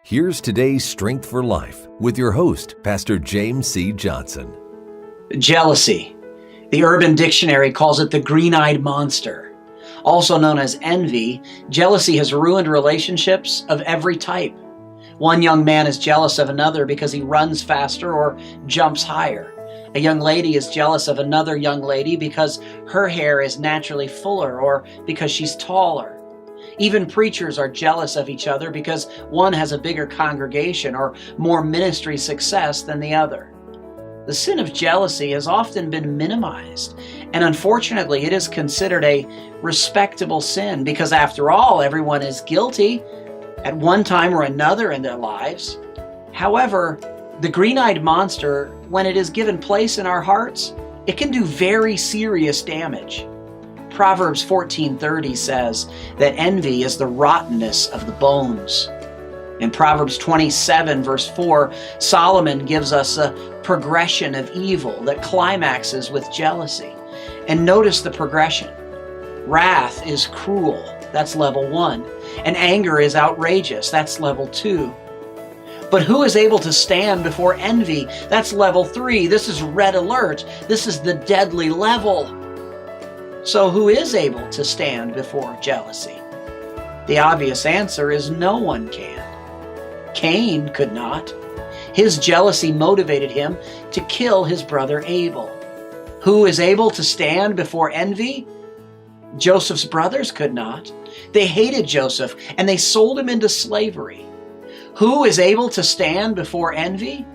Here's today's Strength for Life with your host, Pastor James C. Johnson. Jealousy. The Urban Dictionary calls it the green-eyed monster. Also known as envy, jealousy has ruined relationships of every type. One young man is jealous of another because he runs faster or jumps higher. A young lady is jealous of another young lady because her hair is naturally fuller or because she's taller. Even preachers are jealous of each other because one has a bigger congregation or more ministry success than the other. The sin of jealousy has often been minimized, and unfortunately it is considered a respectable sin because after all, everyone is guilty at one time or another in their lives. However, the green-eyed monster, when it is given place in our hearts, it can do very serious damage. Proverbs 14:30 says that envy is the rottenness of the bones. In Proverbs 27 verse 4, Solomon gives us a progression of evil that climaxes with jealousy. And notice the progression. Wrath is cruel, that's level 1. And anger is outrageous, that's level 2. But who is able to stand before envy? That's level 3. This is red alert. This is the deadly level. So who is able to stand before jealousy? The obvious answer is no one can. Cain could not. His jealousy motivated him to kill his brother Abel. Who is able to stand before envy? Joseph's brothers could not. They hated Joseph and they sold him into slavery. Who is able to stand before envy?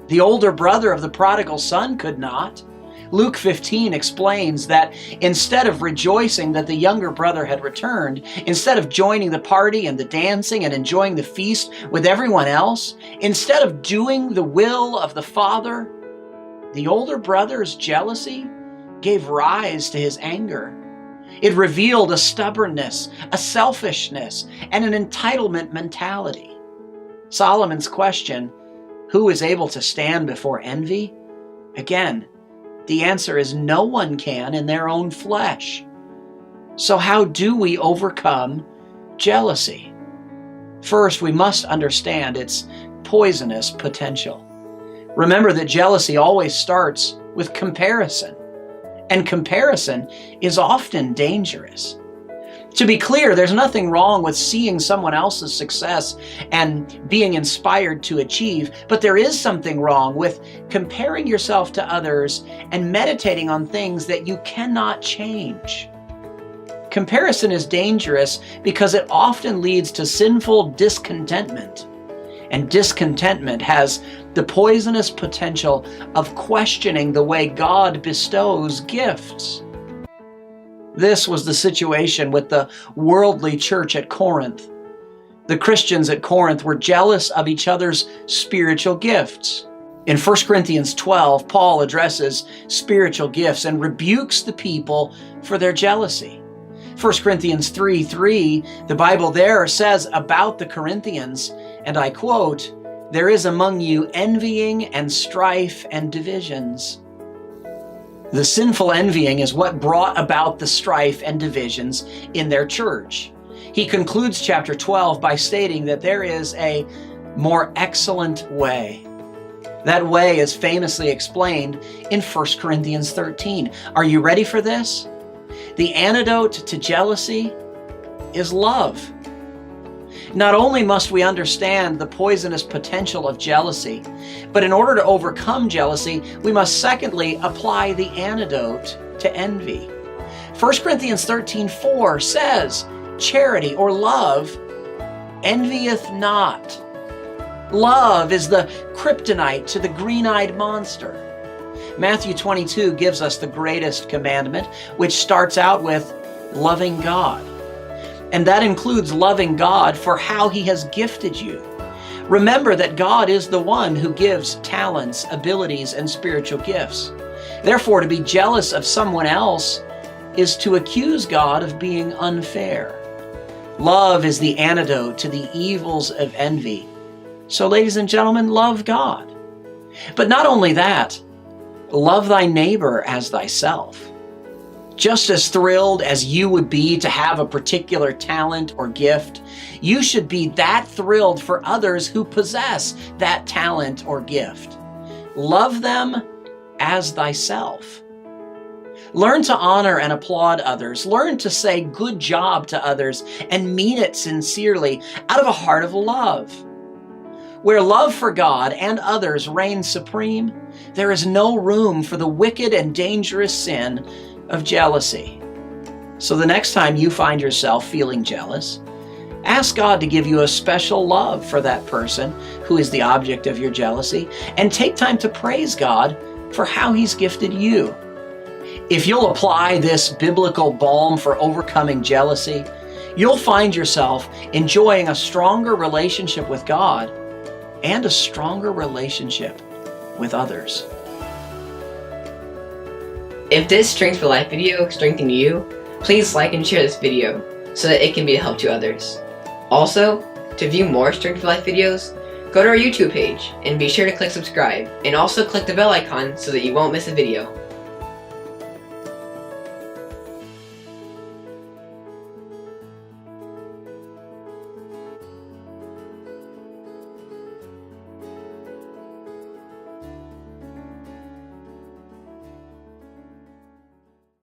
The older brother of the prodigal son could not. Luke 15 explains that instead of rejoicing that the younger brother had returned, instead of joining the party and the dancing and enjoying the feast with everyone else, instead of doing the will of the Father, the older brother's jealousy gave rise to his anger. It revealed a stubbornness, a selfishness, and an entitlement mentality. Solomon's question, who is able to stand before envy? Again, the answer is no one can in their own flesh. So how do we overcome jealousy? First, we must understand its poisonous potential. Remember that jealousy always starts with comparison, and comparison is often dangerous. To be clear, there's nothing wrong with seeing someone else's success and being inspired to achieve, but there is something wrong with comparing yourself to others and meditating on things that you cannot change. Comparison is dangerous because it often leads to sinful discontentment, and discontentment has the poisonous potential of questioning the way God bestows gifts. This was the situation with the worldly church at Corinth. The Christians at Corinth were jealous of each other's spiritual gifts. In 1 Corinthians 12, Paul addresses spiritual gifts and rebukes the people for their jealousy. 1 Corinthians 3:3, the Bible there says about the Corinthians, and I quote, "There is among you envying and strife and divisions." The sinful envying is what brought about the strife and divisions in their church. He concludes chapter 12 by stating that there is a more excellent way. That way is famously explained in 1 Corinthians 13. Are you ready for this? The antidote to jealousy is love. Not only must we understand the poisonous potential of jealousy, but in order to overcome jealousy, we must secondly apply the antidote to envy. 1 Corinthians 13:4 says, charity or love envieth not. Love is the kryptonite to the green-eyed monster. Matthew 22 gives us the greatest commandment, which starts out with loving God. And that includes loving God for how He has gifted you. Remember that God is the one who gives talents, abilities, and spiritual gifts. Therefore, to be jealous of someone else is to accuse God of being unfair. Love is the antidote to the evils of envy. So, ladies and gentlemen, love God. But not only that, love thy neighbor as thyself. Just as thrilled as you would be to have a particular talent or gift, you should be that thrilled for others who possess that talent or gift. Love them as thyself. Learn to honor and applaud others. Learn to say good job to others and mean it sincerely out of a heart of love. Where love for God and others reigns supreme, there is no room for the wicked and dangerous sin of jealousy. So the next time you find yourself feeling jealous, ask God to give you a special love for that person who is the object of your jealousy, and take time to praise God for how He's gifted you. If you'll apply this biblical balm for overcoming jealousy, you'll find yourself enjoying a stronger relationship with God and a stronger relationship with others. If this Strength for Life video strengthened you, please like and share this video so that it can be a help to others. Also, to view more Strength for Life videos, go to our YouTube page and be sure to click subscribe, and also click the bell icon so that you won't miss a video.